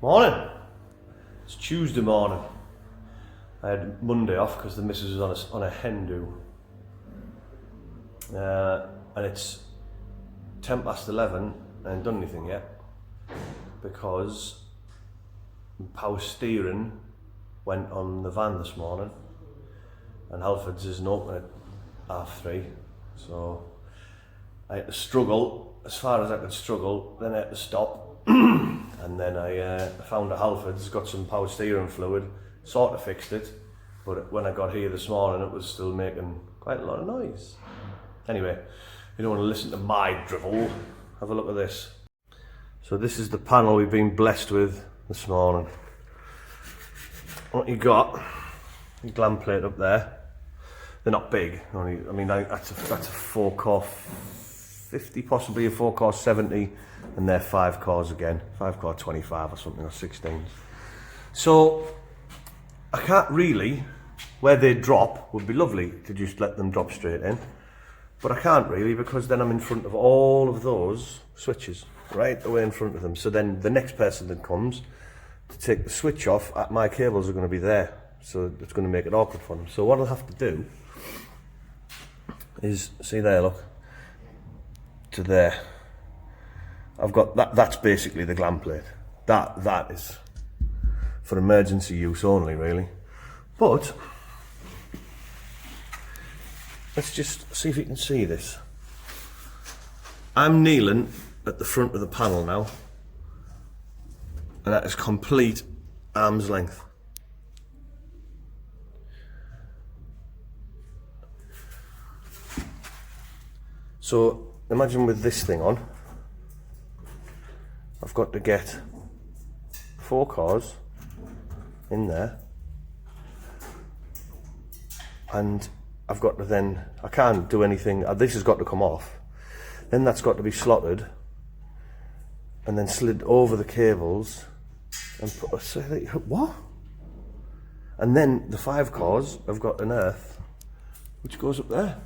Morning. It's Tuesday morning. I had Monday off because the missus was on a hen do. And it's 11:10 and I haven't done anything yet because power steering went on the van this morning and Halford's isn't open at 3:30, so I had to struggle as far as I could struggle, then I had to stop. And then I found a Halford's, got some power steering fluid, sort of fixed it, but when I got here this morning it was still making quite a lot of noise. Anyway, you don't want to listen to my drivel, have a look at this. So this is the panel we've been blessed with this morning. What you got, your glam plate up there, they're not big, that's a 4-core 50, possibly a 4-core 70, and they're 5 cores again, 5-core 25 or something, or 16s. So I can't really, where they drop would be lovely to just let them drop straight in, but I can't really because then I'm in front of all of those switches, right away in front of them. So then the next person that comes to take the switch off, my cables are going to be there, so it's going to make it awkward for them. So what I'll have to do is, see there, look, to there. I've got that's basically the glam plate. That is for emergency use only, really. But let's just see if you can see this. I'm kneeling at the front of the panel now, and that is complete arm's length. So imagine with this thing on, I've got to get 4 cores in there, and I've got to then, I can't do anything, this has got to come off, then that's got to be slotted and then slid over the cables and put, what? And then the 5 cores have got an earth which goes up there.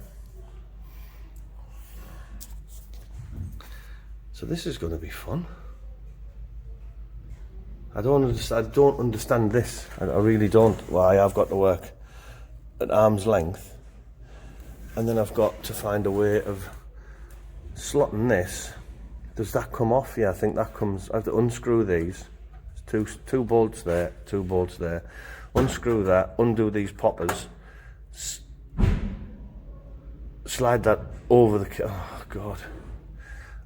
So this is going to be fun. I don't understand this. I really don't. Why I've got to work at arm's length, and then I've got to find a way of slotting this. Does that come off? Yeah, I think that comes. I have to unscrew these. Two bolts there, 2 bolts there. Unscrew that. Undo these poppers. Slide that over the. Oh God.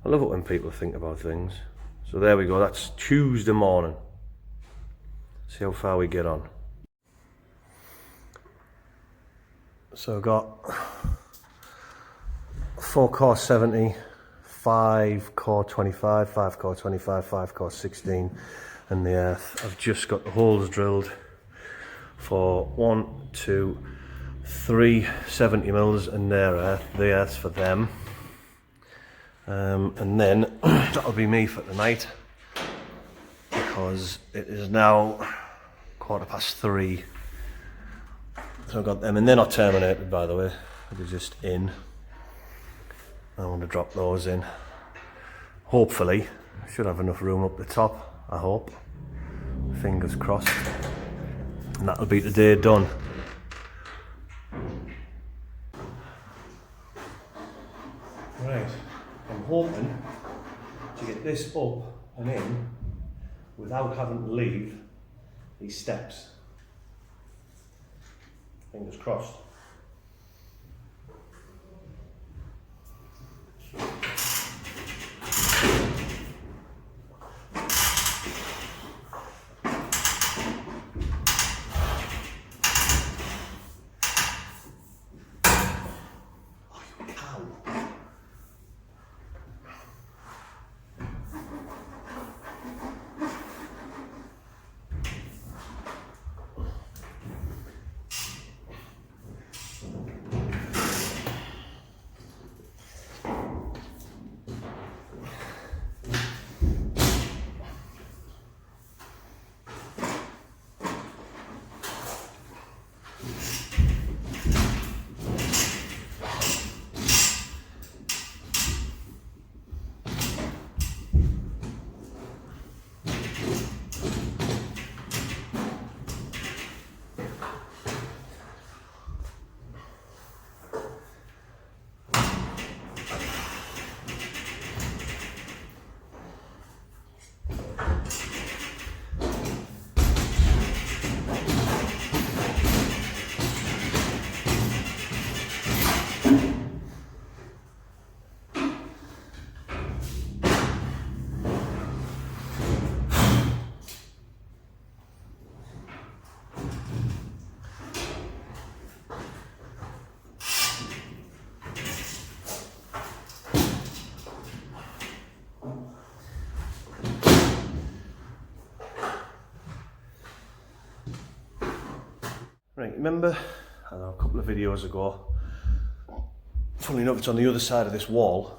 I love it when people think about things. So there we go, that's Tuesday morning. See how far we get on. So I've got 4-core 70, 5-core 25, 5-core 25, 5-core 16, and the earth. I've just got the holes drilled for 1, 2, 3 70 mils, and their earth. The earth's for them. And then that'll be me for tonight, because it is now 3:15. So I've got them, and they're not terminated, by the way, they're just in. I want to drop those in. Hopefully I should have enough room up the top, I hope, fingers crossed, and that'll be today done. Right, I'm hoping to get this up and in without having to leave these steps. Fingers crossed. Right, remember, I don't know, a couple of videos ago, funnily enough it's on the other side of this wall,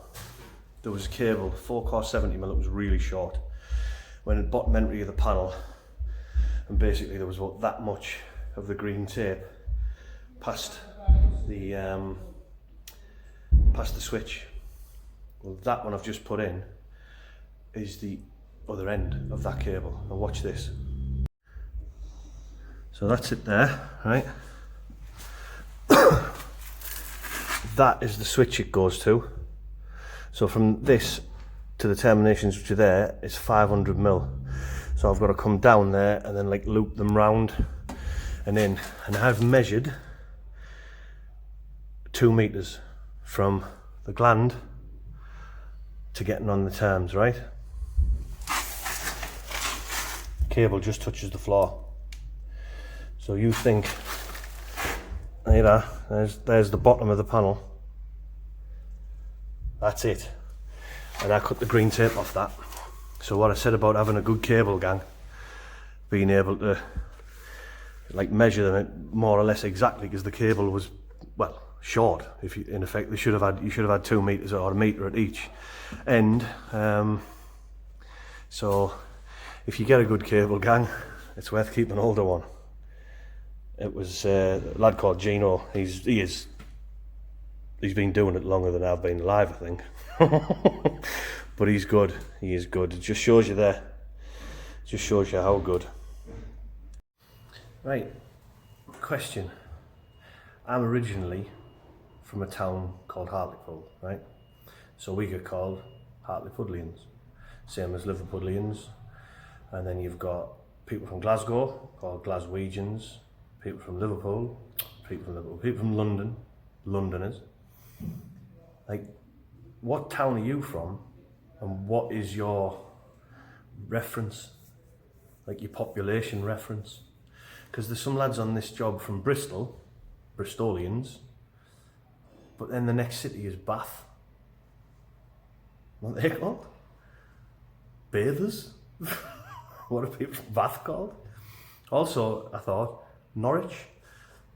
there was a cable, 4-core 70mm, it was really short, went at bottom entry of the panel, and basically there was about that much of the green tape past the switch. Well, that one I've just put in is the other end of that cable. Now watch this. So that's it there, right? That is the switch it goes to. So from this to the terminations which are there, it's 500mm. So I've got to come down there and then like loop them round and in. And I've measured 2 meters from the gland to getting on the terms, right? Cable just touches the floor. So you think, there you are, there's the bottom of the panel. That's it. And I cut the green tape off that. So what I said about having a good cable gang, being able to like measure them more or less exactly, because the cable was, well, short. If you, in effect, you should have had 2 meters or a meter at each end. So if you get a good cable gang, it's worth keeping hold of one. It was a lad called Gino. He's been doing it longer than I've been alive, I think. But he's good. He is good. It just shows you there. It just shows you how good. Right. Question. I'm originally from a town called Hartlepool, right? So we get called Hartlepoolians, same as Liverpudlians. And then you've got people from Glasgow called Glaswegians, people from Liverpool, people from London, Londoners. Like, what town are you from, and what is your reference, like your population reference? Because there's some lads on this job from Bristol, Bristolians, but then the next city is Bath. What are they called? Bathers? What are people from Bath called? Also, I thought, Norwich.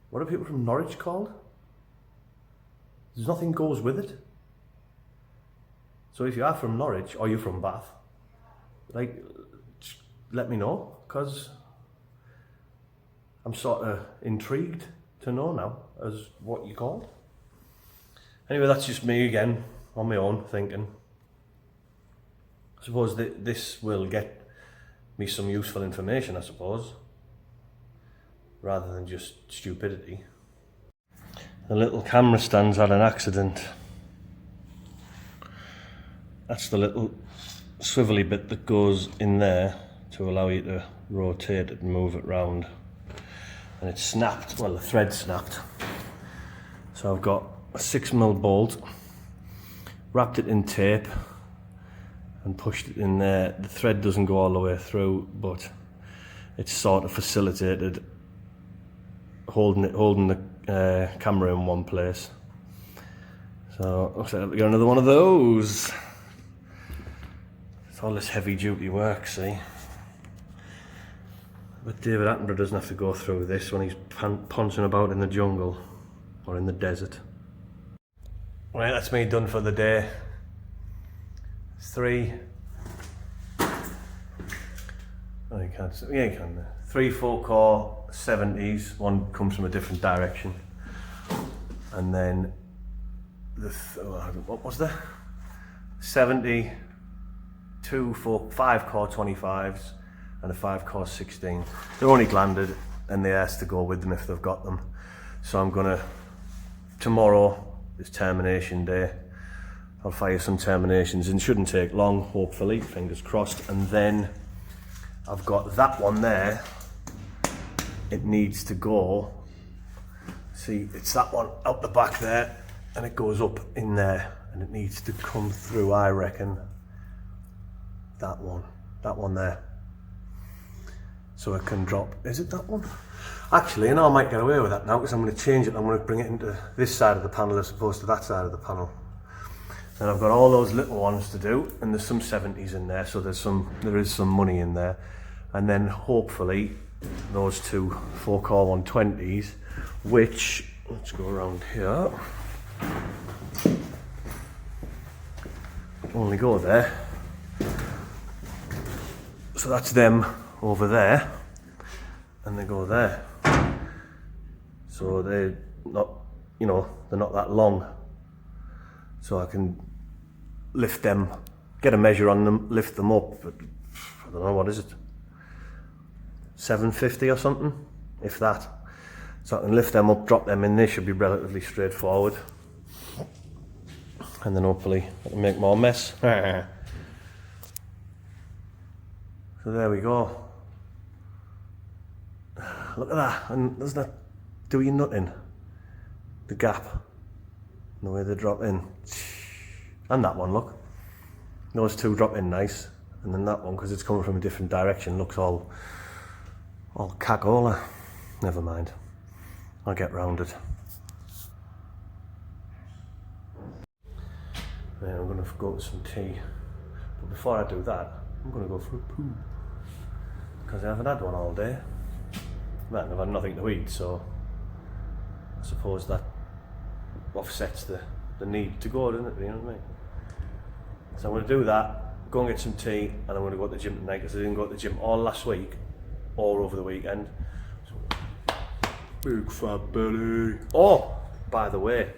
What are people from Norwich called? There's nothing goes with it. So if you are from Norwich or you're from Bath, like, let me know, because I'm sort of intrigued to know now as what you called. Anyway, that's just me again, on my own, thinking. I suppose this will get me some useful information, I suppose, rather than just stupidity. The little camera stand's had an accident. That's the little swivelly bit that goes in there to allow you to rotate it and move it round. And it's snapped, well, the thread snapped. So I've got a 6mm bolt, wrapped it in tape and pushed it in there. The thread doesn't go all the way through, but it's sort of facilitated holding the camera in one place. So looks like I've got another one of those. It's all this heavy duty work, see. But David Attenborough doesn't have to go through this when he's pouncing about in the jungle or in the desert. Right, that's me done for the day. 3. Oh, you can't. Yeah, you can. 3 4-core 70s. One comes from a different direction, and then what was there? 70, 2 5-core 25s, and a 5-core 16. They're only glanded, and they asked to go with them if they've got them. So I'm gonna, tomorrow is termination day. I'll fire some terminations, and it shouldn't take long, hopefully, fingers crossed. And then I've got that one there. It needs to go, see, it's that one out the back there, and it goes up in there, and it needs to come through, I reckon, that one there. So it can drop, is it that one? Actually, I know I might get away with that now, because I'm going to change it. I'm going to bring it into this side of the panel as opposed to that side of the panel. And I've got all those little ones to do, and there's some 70s in there, so there is some money in there. And then hopefully those two 4-core 120s, which, let's go around here, only go there. So that's them over there, and they go there. So they're not, you know, they're not that long. So I can lift them, get a measure on them, lift them up, but I don't know, what is it? 750 or something, if that. So I can lift them up, drop them in, they should be relatively straightforward. And then hopefully I can make more mess. So there we go. Look at that, and doesn't that do you nothing? The gap, the way they drop in. And that one, look. Those two drop in nice, and then that one, because it's coming from a different direction, looks all cagola. Never mind, I'll get round it. Right, I'm going to go to some tea, but before I do that, I'm going to go for a poo, because I haven't had one all day. Man, I've had nothing to eat, so I suppose that offsets the need to go, doesn't it? You know what I mean? So I'm going to do that, go and get some tea, and I'm going to go to the gym tonight, because I didn't go to the gym all last week or over the weekend. So, big fat belly. Oh, by the way,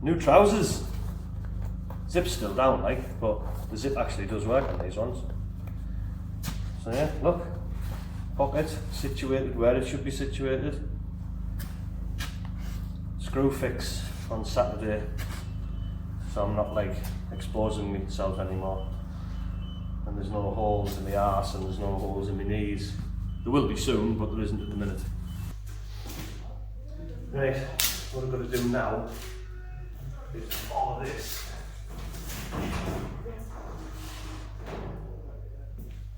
new trousers. Zip's still down, like, but the zip actually does work on these ones. So yeah, look, pocket situated where it should be situated. Screw fix on Saturday, so I'm not like exposing myself anymore. And there's no holes in the arse and there's no holes in my knees. There will be soon, but there isn't at the minute. Right, what I've got to do now is all of this.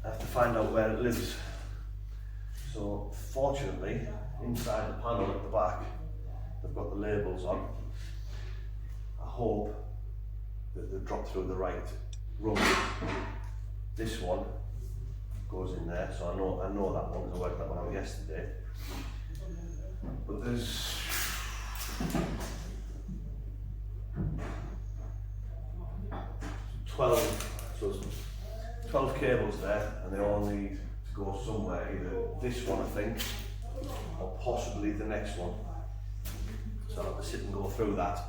I have to find out where it lives. So fortunately, inside the panel at the back, they've got the labels on. I hope that they've dropped through the right rung. This one goes in there, so I know that one because I worked that one out yesterday. But there's 12 cables there, and they all need to go somewhere, either this one I think, or possibly the next one. So I'll have to sit and go through that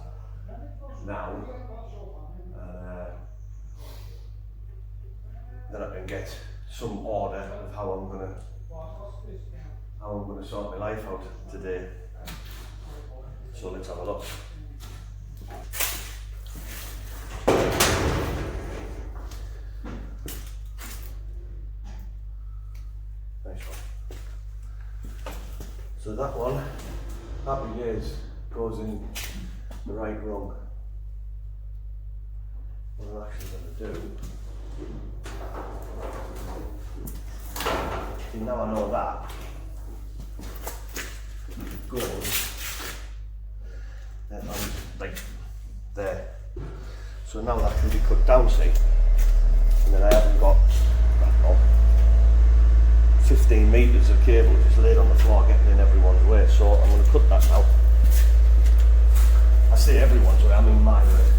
now, and then I can get some order of how I'm gonna sort my life out today. So let's have a look. So that one, happy days, goes in the right rung. What I'm actually going to do, now I know that goes like there. So now that can be cut down, see, and then I haven't got, I don't know, 15 metres of cable just laid on the floor getting in everyone's way, so I'm going to cut that now. I say everyone's way, I mean my way.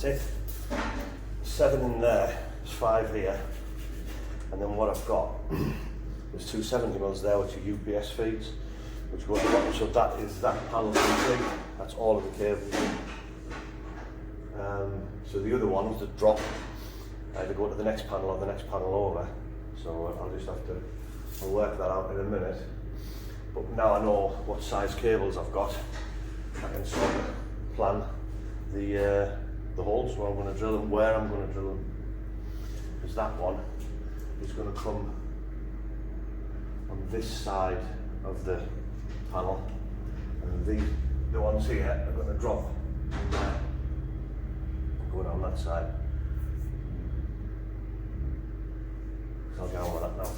That's it. 7 in there, there's 5 here, and then what I've got, there's 2 70mm there which are UPS feeds, which go at the bottom, so that is that panel complete, that's all of the cables. So the other ones that drop, either go to the next panel or the next panel over, so I'll just have to, I'll work that out in a minute. But now I know what size cables I've got, I can sort of plan the holes where I'm going to drill them, where I'm going to drill them. Because that one is going to come on this side of the panel, and the ones here are going to drop in there and go down that side. So I'll get on with that now.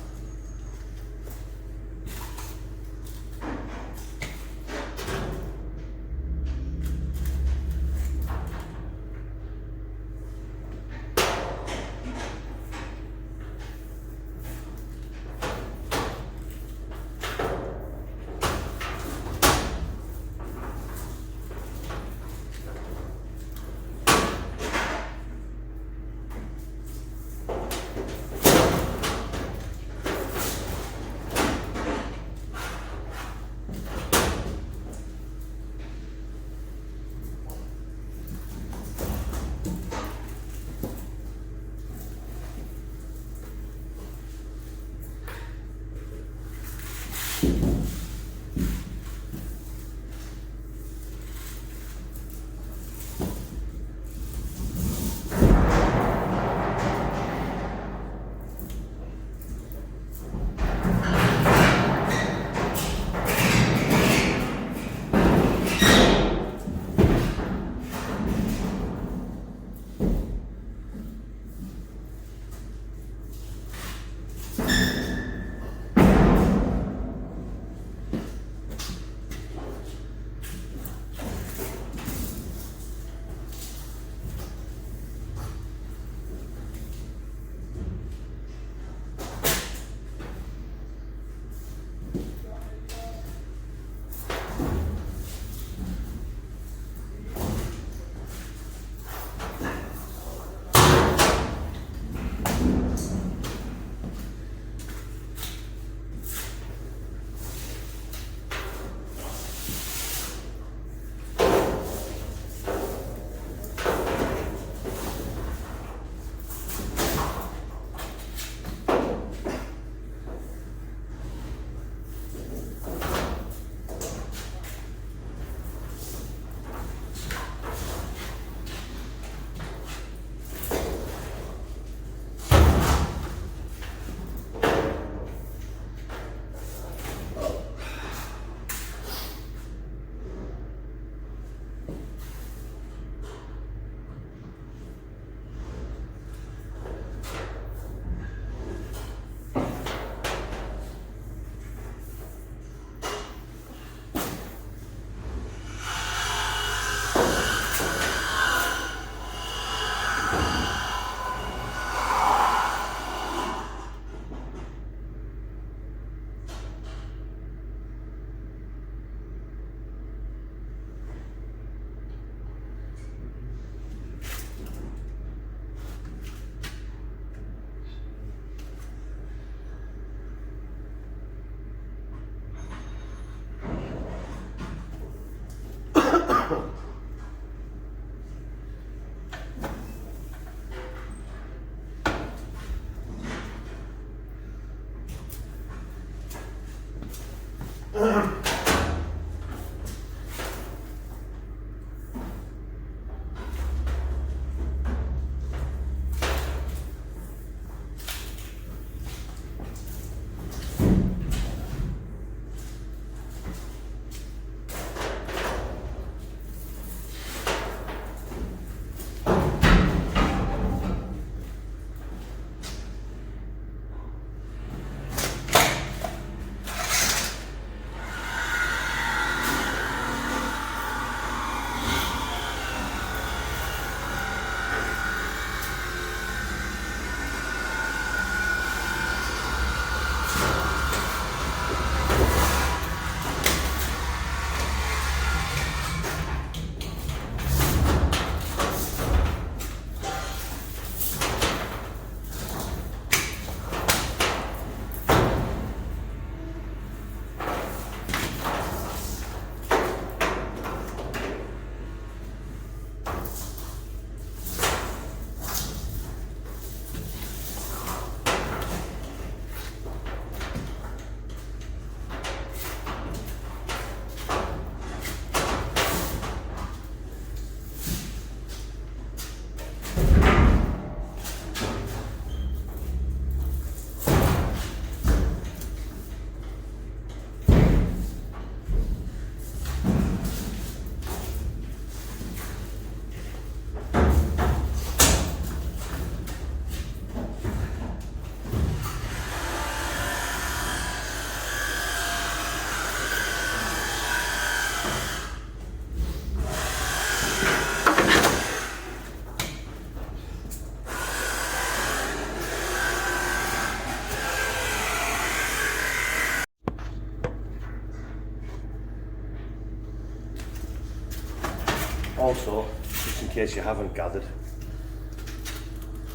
Also, just in case you haven't gathered,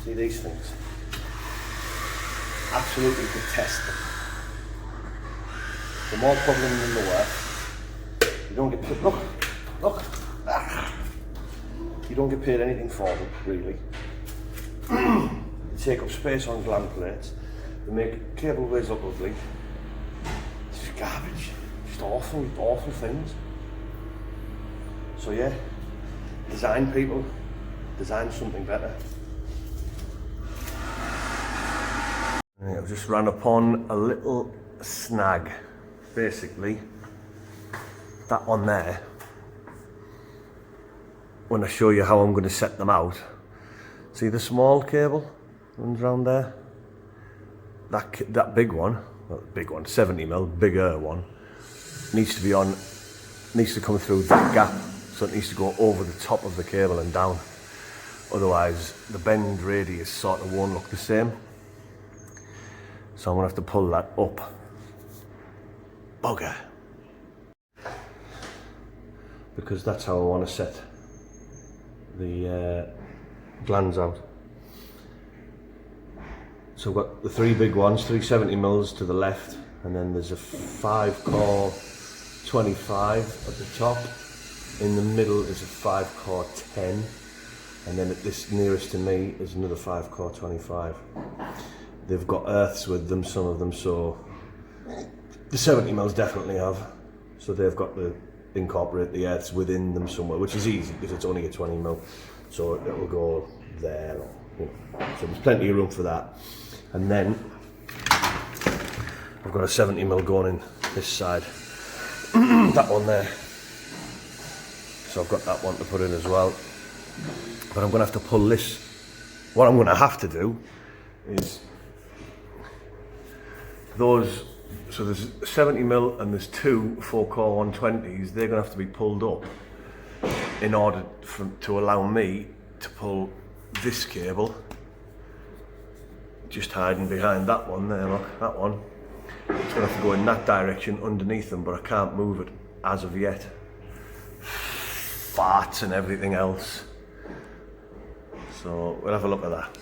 see these things? Absolutely detest them. The more problem than the worse. You don't get paid, look, you don't get paid anything for them, really. They take up space on gland plates, they make cableways look ugly. It's just garbage, just awful things. So yeah, design people, design something better. I've just ran upon a little snag. Basically, that one there, when I show you how I'm going to set them out, see the small cable runs around there? That big one, well, big one, 70mm, bigger one, needs to come through that gap, so it needs to go over the top of the cable and down. Otherwise, the bend radius sort of won't look the same. So I'm going to have to pull that up. Bugger. Because that's how I want to set the glands out. So I've got the 3 big ones, 3 70mm to the left, and then there's a 5-core 25 at the top. In the middle is a 5-core 10, and then at this nearest to me is another 5-core 25. They've got earths with them, some of them, so the 70mm definitely have. So they've got to incorporate the earths within them somewhere, which is easy because it's only a 20mm, so it'll go there. You know. So there's plenty of room for that. And then I've got a 70mm going in this side. That one there. So I've got that one to put in as well. But I'm going to have to pull this. What I'm going to have to do is those, so there's 70mm and there's 2 4-core 120s, they're going to have to be pulled up in order to allow me to pull this cable, just hiding behind that one there, look, that one. It's going to have to go in that direction underneath them, but I can't move it as of yet. Farts and everything else. So we'll have a look at that.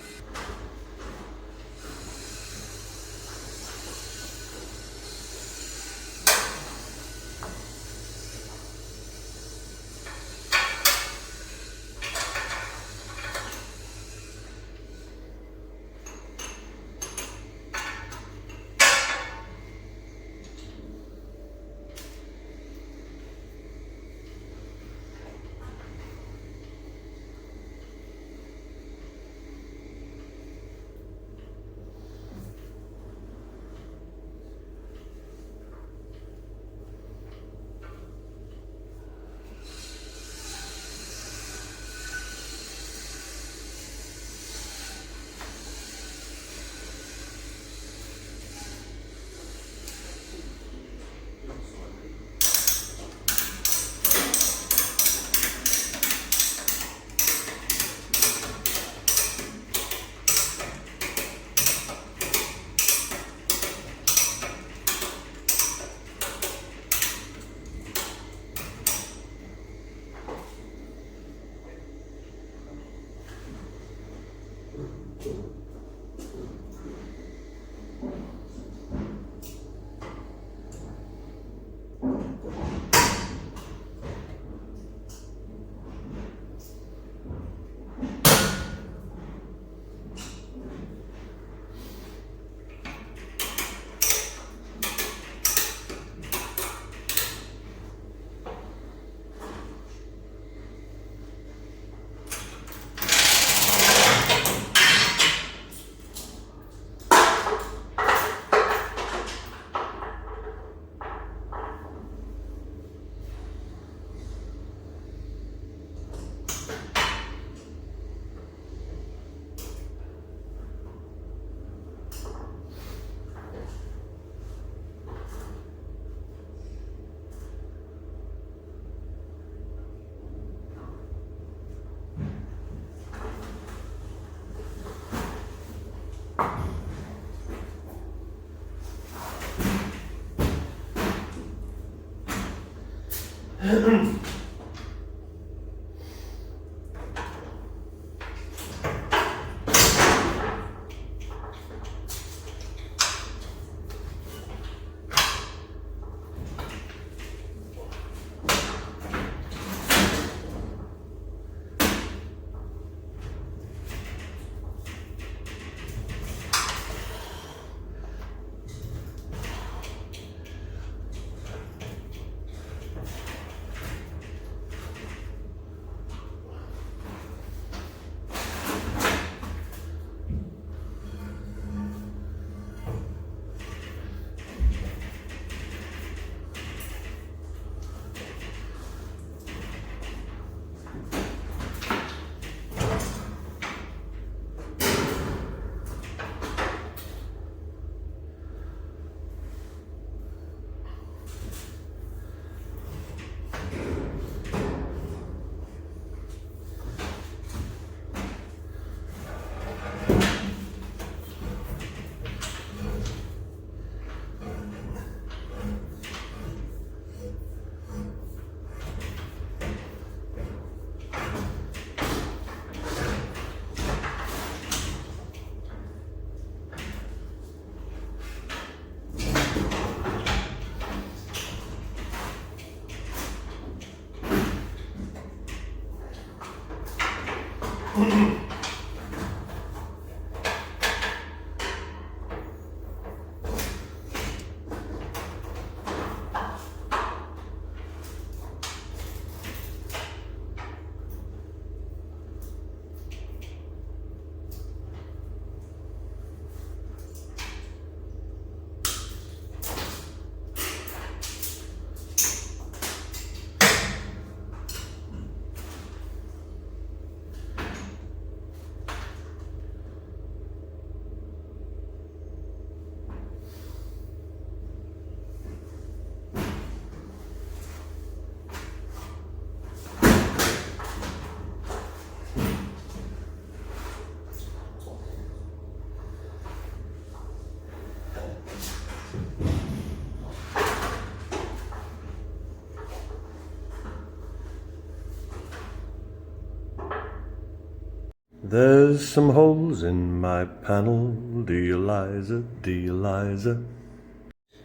There's some holes in my panel, dear Liza, dear Liza.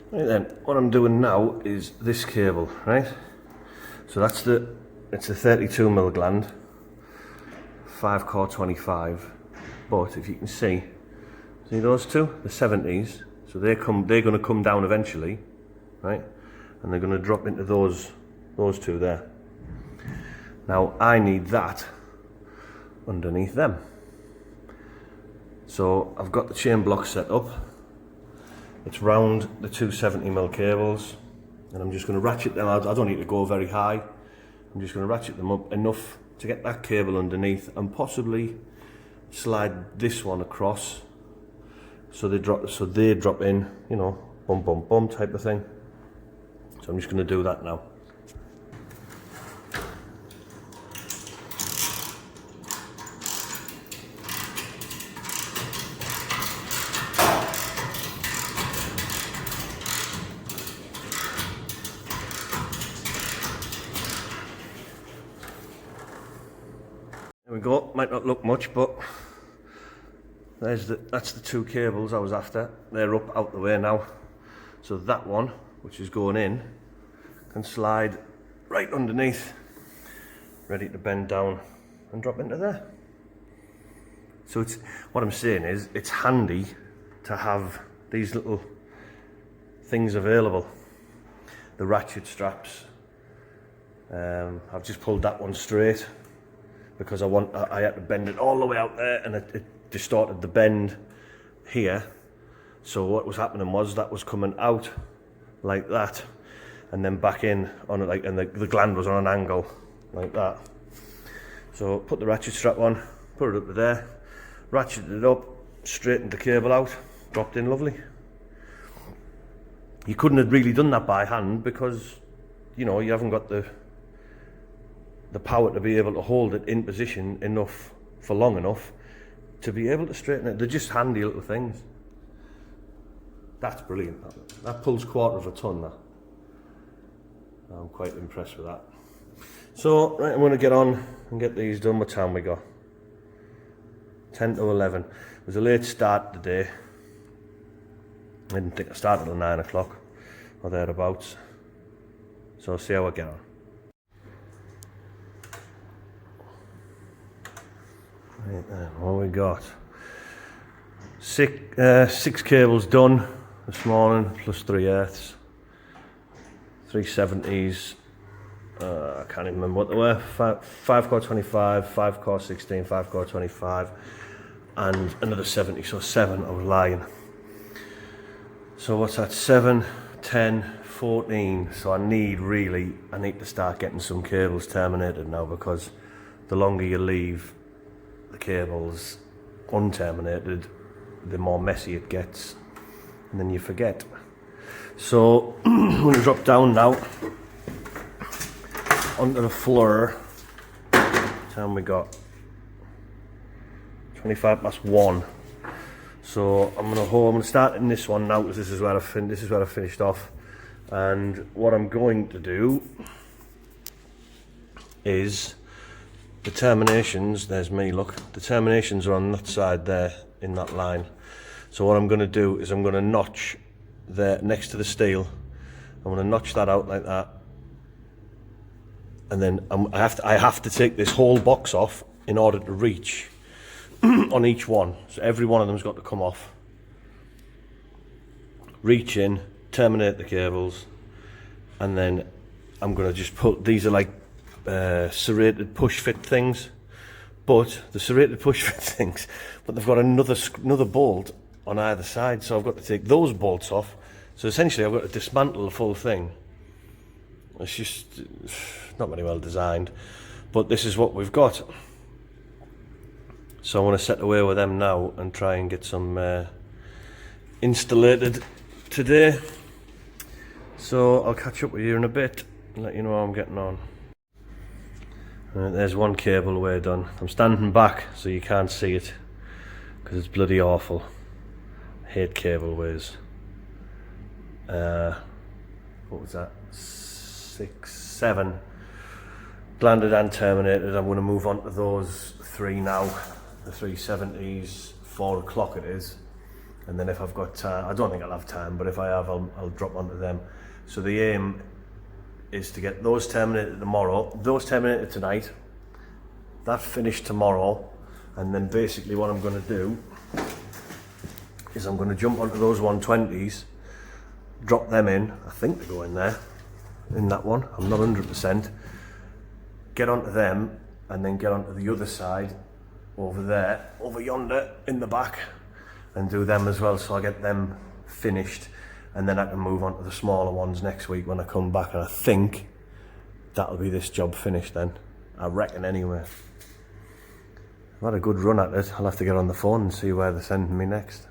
Right then, what I'm doing now is this cable, right? So it's a 32mm gland, 5 core 25. But if you can see those two, the 70s. So they're going to come down eventually, right? And they're going to drop into those two there. Now I need that underneath them. So I've got the chain block set up. It's round the two 70mm cables, and I'm just going to ratchet them. I don't need to go very high. I'm just going to ratchet them up enough to get that cable underneath, and possibly slide this one across so they drop in, you know, bum bum bum type of thing. So I'm just going to do that now. There we go. Might not look much, but that's the two cables I was after. They're up out the way now. So that one, which is going in, can slide right underneath, ready to bend down and drop into there. So what I'm saying is, it's handy to have these little things available. The ratchet straps. I've just pulled that one straight because I had to bend it all the way out there, and it distorted the bend here. So what was happening was that was coming out like that, and then back in on it, like, and the gland was on an angle like that. So put the ratchet strap on, put it up to there, ratcheted it up, straightened the cable out, dropped in lovely. You couldn't have really done that by hand because, you know, you haven't got the power to be able to hold it in position enough for long enough to be able to straighten it. They're just handy little things. That's brilliant. That pulls 1/4 of a ton. That. I'm quite impressed with that. So, right, I'm going to get on and get these done. What time we got? 10 to 11. It was a late start today. I didn't think I started at 9 o'clock or thereabouts. So I'll see how I get on. Right then, what we got? Six cables done this morning, plus 3 earths, 3 70s. I can't even remember what they were. 5 core 25, 5 core 16, 5 core 25, and another 70. So 7. I was lying. So what's that? 7, 10, 14. So I need to start getting some cables terminated now, because the longer you leave the cables unterminated, the more messy it gets, and then you forget. So I'm going to drop down now onto the floor. What time we got? 1:25. So I'm going to start in this one now, because this is where I finished off. And what I'm going to do is the terminations. There's me, look. The terminations are on that side there, in that line. So what I'm going to do is I'm going to notch there next to the steel. I'm going to notch that out like that, and then I have to take this whole box off in order to reach on each one. So every one of them's got to come off. Reach in, terminate the cables, and then I'm going to just put, these are like serrated push fit things, but the serrated push fit things, but they've got another bolt on either side, so I've got to take those bolts off. So essentially I've got to dismantle the full thing. It's just not very well designed, but this is what we've got. So I want to set away with them now and try and get some installated today. So I'll catch up with you in a bit and let you know how I'm getting on. There's one cable way done. I'm standing back so you can't see it because it's bloody awful. I hate cable ways. What was that? 6, 7 landed and terminated. I'm going to move on to those 3 now. The 370s, 4 o'clock it is, and then if I've got time, I don't think I'll have time, but if I have, I'll drop onto them. So the aim is to get those terminated tomorrow, those terminated tonight, that finished tomorrow, and then basically what I'm going to do is I'm going to jump onto those 120s, drop them in, I think they go in there, in that one, I'm not 100%, get onto them, and then get onto the other side, over there, over yonder in the back, and do them as well, so I get them finished, and then I can move on to the smaller ones next week when I come back, and I think that'll be this job finished then, I reckon anyway. I've had a good run at it. I'll have to get on the phone and see where they're sending me next.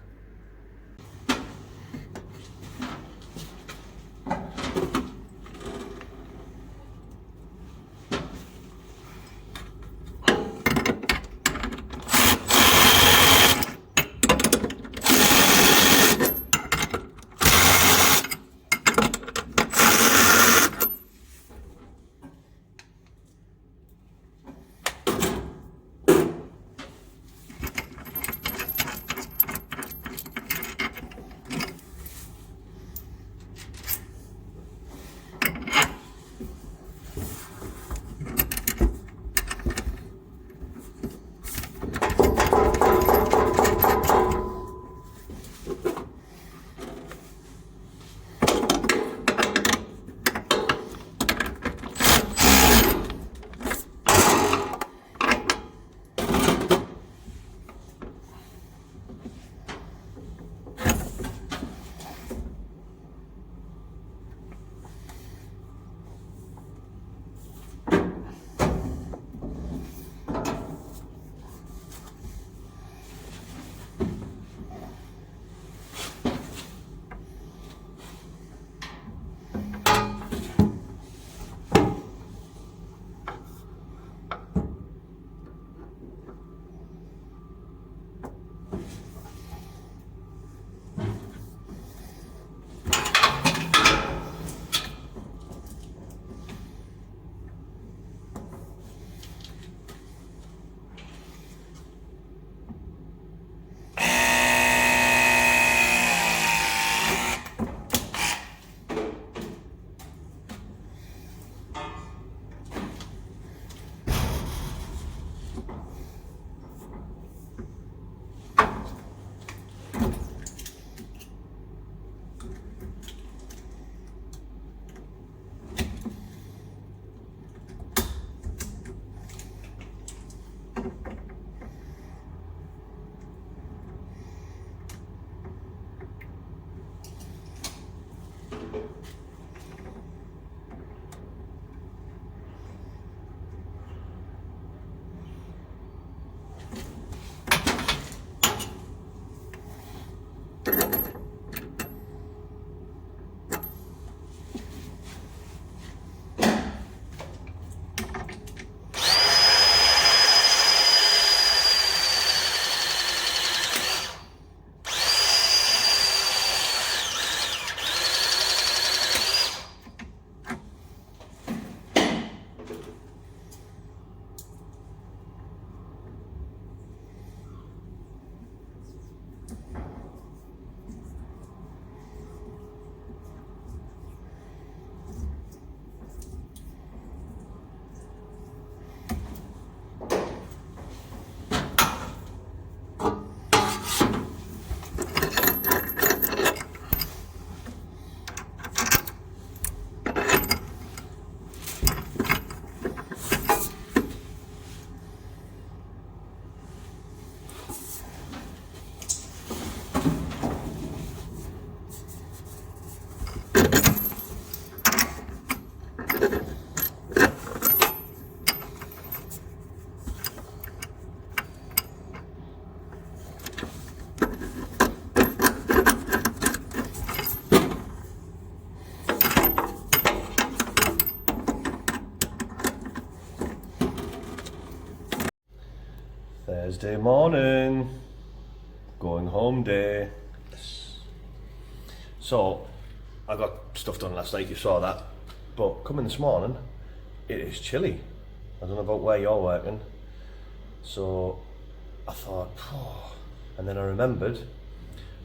Thursday morning, going home day. So, I got stuff done last night, you saw that. But coming this morning, it is chilly. I don't know about where you're working. So, I thought, oh. And then I remembered,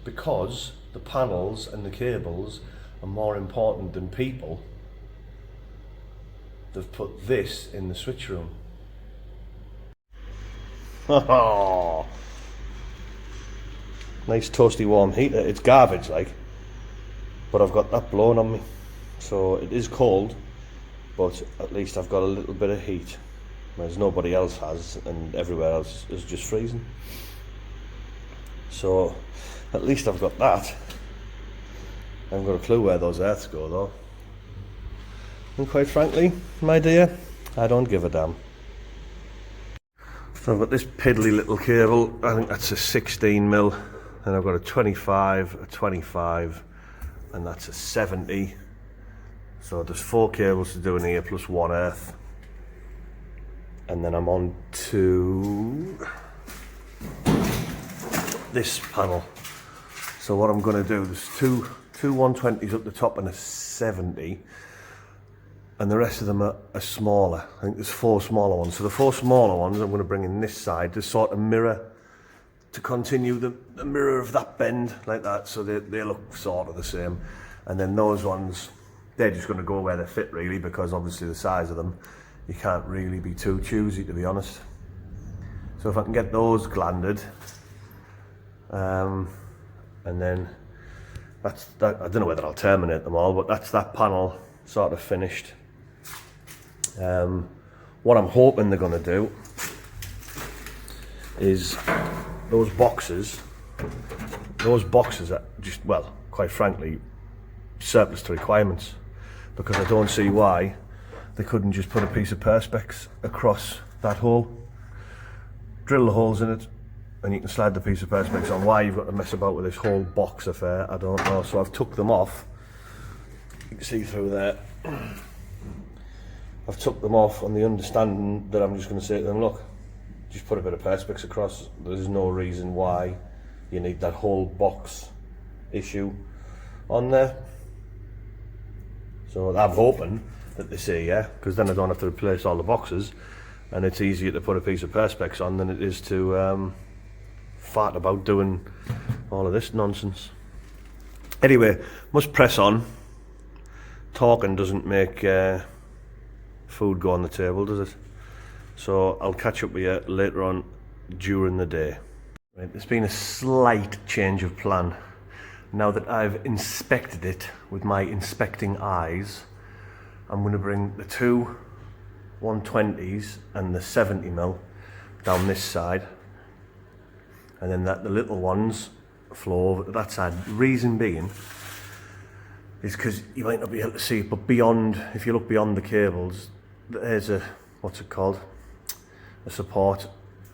because the panels and the cables are more important than people, they've put this in the switch room. Nice toasty warm heater. It's garbage like, but I've got that blowing on me, so it is cold, but at least I've got a little bit of heat, whereas nobody else has, and everywhere else is just freezing. So at least I've got that. I haven't got a clue where those earths go though, and quite frankly, my dear, I don't give a damn. So I've got this piddly little cable, I think that's a 16mm, and I've got a 25, a 25, and that's a 70. So there's 4 cables to do in here plus 1 earth. And then I'm on to this panel. So what I'm going to do, there's two 120s up the top and a 70. And the rest of them are smaller. I think there's 4 smaller ones. So the 4 smaller ones I'm going to bring in this side to sort of mirror, to continue the mirror of that bend like that, so they look sort of the same. And then those ones, they're just going to go where they fit really, because obviously the size of them, you can't really be too choosy, to be honest. So if I can get those glanded, and then that's that. I don't know whether I'll terminate them all, but that's that panel sort of finished. What I'm hoping they're going to do is those boxes are just, well, quite frankly, surplus to requirements, because I don't see why they couldn't just put a piece of perspex across that hole, drill the holes in it, and you can slide the piece of perspex on. Why you've got to mess about with this whole box affair, I don't know. So I've took them off. You can see through there. I've took them off on the understanding that I'm just going to say to them, look, just put a bit of perspex across. There's no reason why you need that whole box issue on there. So I'm hoping that they say yeah, because then I don't have to replace all the boxes, and it's easier to put a piece of perspex on than it is to fart about doing all of this nonsense. Anyway, must press on. Talking doesn't make food go on the table, does it? So I'll catch up with you later on during the day. Right, there's been a slight change of plan. Now that I've inspected it with my inspecting eyes, I'm going to bring the 2 120s and the 70mm down this side, and then the little ones flow over to that side. Reason being is because you might not be able to see it, but beyond, if you look beyond the cables, there's a, what's it called, a support,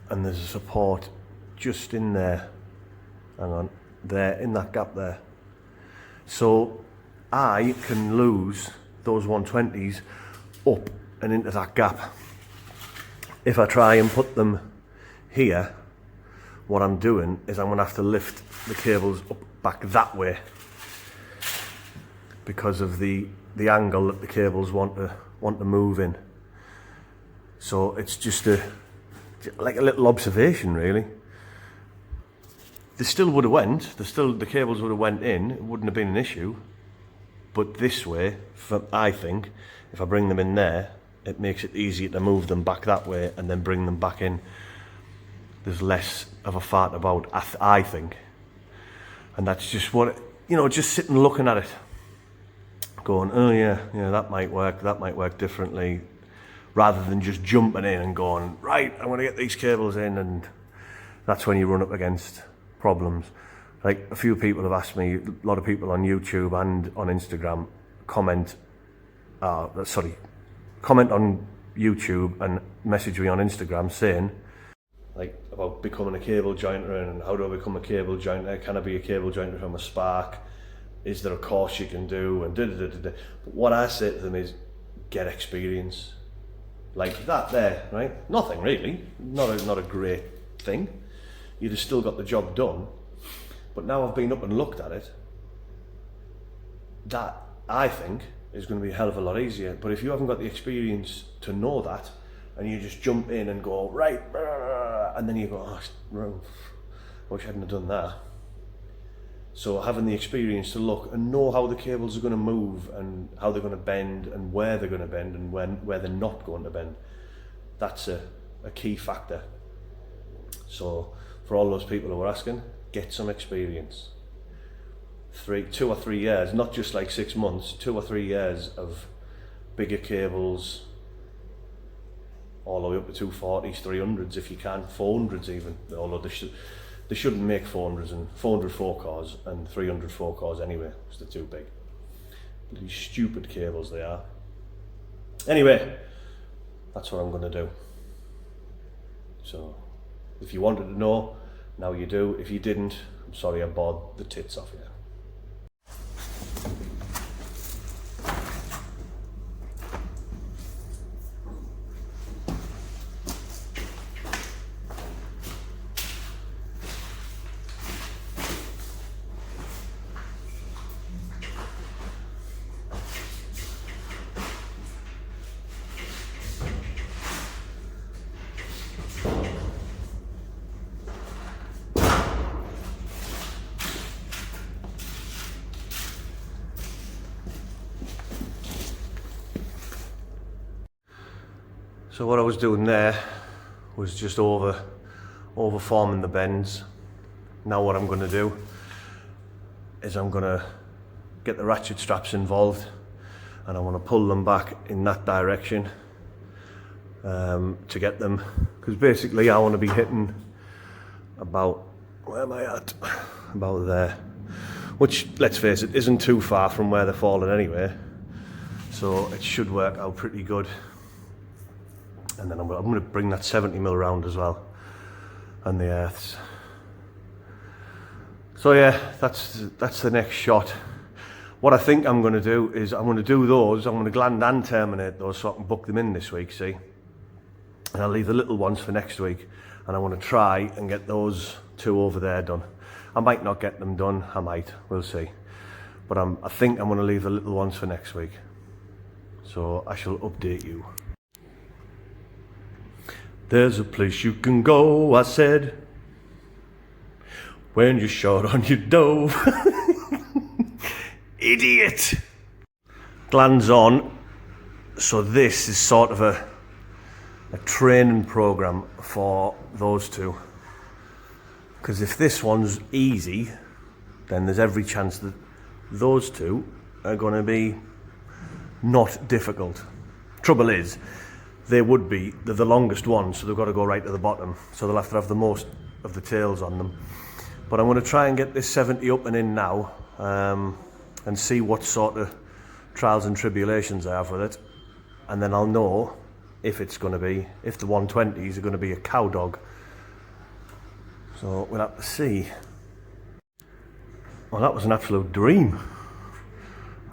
and there's a support just in there, hang on, there, in that gap there. So I can lose those 120s up and into that gap. If I try and put them here, what I'm doing is I'm going to have to lift the cables up back that way, because of the angle that the cables want to move in. So it's just like a little observation really. They still would have went, the cables would have went in, it wouldn't have been an issue. But this way, I think, if I bring them in there, it makes it easier to move them back that way and then bring them back in. There's less of a fart about, I think. And that's just what, just sitting looking at it, going, oh yeah, that might work differently, rather than just jumping in and going, right, I'm going to get these cables in, and that's when you run up against problems. Like, a few people have asked me, a lot of people on YouTube and on Instagram comment on YouTube and message me on Instagram saying, like, about becoming a cable jointer and how do I become a cable jointer? Can I be a cable jointer from a spark? Is there a course you can do? And But what I say to them is, get experience. Like that there, right? Nothing really, not a great thing. You'd have still got the job done. But now I've been up and looked at it, that I think is going to be a hell of a lot easier. But if you haven't got the experience to know that, and you just jump in and go, right, and then you go, oh, I wish I hadn't have done that. So having the experience to look and know how the cables are going to move and how they're going to bend and where they're going to bend and where they're not going to bend, that's a key factor. So for all those people who are asking, get some experience. 2 or 3 years, not just like 6 months, 2 or 3 years of bigger cables, all the way up to 240s, 300s if you can, 400s even, although they shouldn't make 400s and 400 4-cores and 300 4-cores anyway, because they're too big. These stupid cables they are. Anyway, that's what I'm going to do. So, if you wanted to know, now you do. If you didn't, I'm sorry I bored the tits off you. So what I was doing there was just over forming the bends. Now what I'm going to do is I'm going to get the ratchet straps involved, and I want to pull them back in that direction to get them, because basically I want to be hitting about, where am I at? About there, which, let's face it, isn't too far from where they're falling anyway, so it should work out pretty good. And then I'm going to bring that 70mm round as well, and the earths. So yeah, that's the next shot. What I think I'm going to do is I'm going to do those. I'm going to gland and terminate those so I can book them in this week, see? And I'll leave the little ones for next week, and I want to try and get those 2 over there done. I might not get them done, I might, we'll see. But I think I'm going to leave the little ones for next week. So I shall update you. There's a place you can go, I said, when you're short on your dough. Idiot! Glands on. So this is sort of a training program for those two. Because if this one's easy, then there's every chance that those two are going to be not difficult. Trouble is, they're the longest ones, so they've got to go right to the bottom, so they'll have to have the most of the tails on them. But I'm going to try and get this 70 up and in now, and see what sort of trials and tribulations I have with it, and then I'll know if the 120s are going to be a cow dog. So we'll have to see. Well, that was an absolute dream.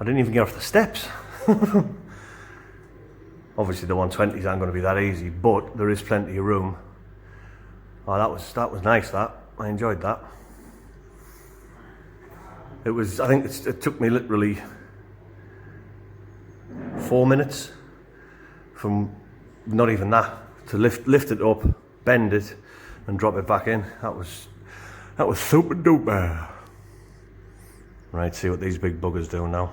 I didn't even get off the steps. Obviously the 120s aren't going to be that easy, but there is plenty of room. Oh, that was nice, that. I enjoyed that. I think it took me literally 4 minutes, from not even that, to lift it up, bend it, and drop it back in. That was super duper. Right, see what these big buggers do now.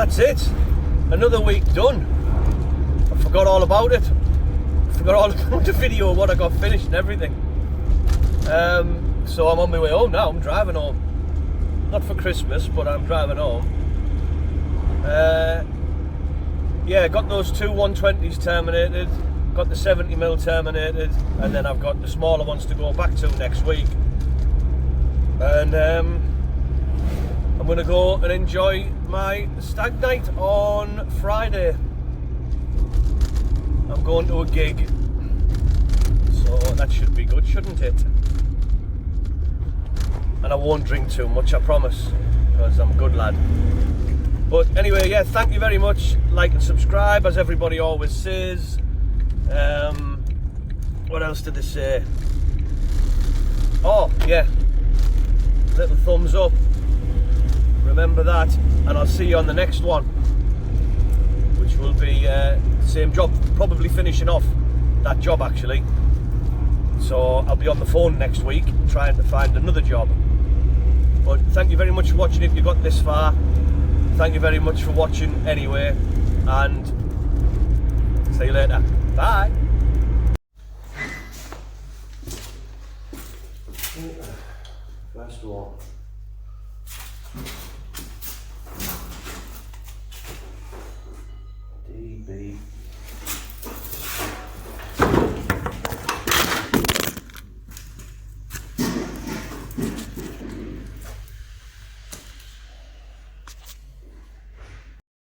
that's it. Another week done. I forgot all about it. I forgot all about the video, what I got finished and everything. So I'm on my way home now. I'm driving home. Not for Christmas, but I'm driving home. Yeah, got those two 120s terminated. Got the 70mm terminated, and then I've got the smaller ones to go back to next week. And I'm going to go and enjoy my stag night on Friday. I'm going to a gig, so that should be good, shouldn't it? And I won't drink too much, I promise, because I'm a good lad. But anyway, yeah, thank you very much. Like and subscribe, as everybody always says. What else did they say? Oh, yeah, little thumbs up. Remember that, and I'll see you on the next one, which will be same job, probably finishing off that job actually. So I'll be on the phone next week trying to find another job. But thank you very much for watching if you got this far. Thank you very much for watching anyway, and see you later. Bye.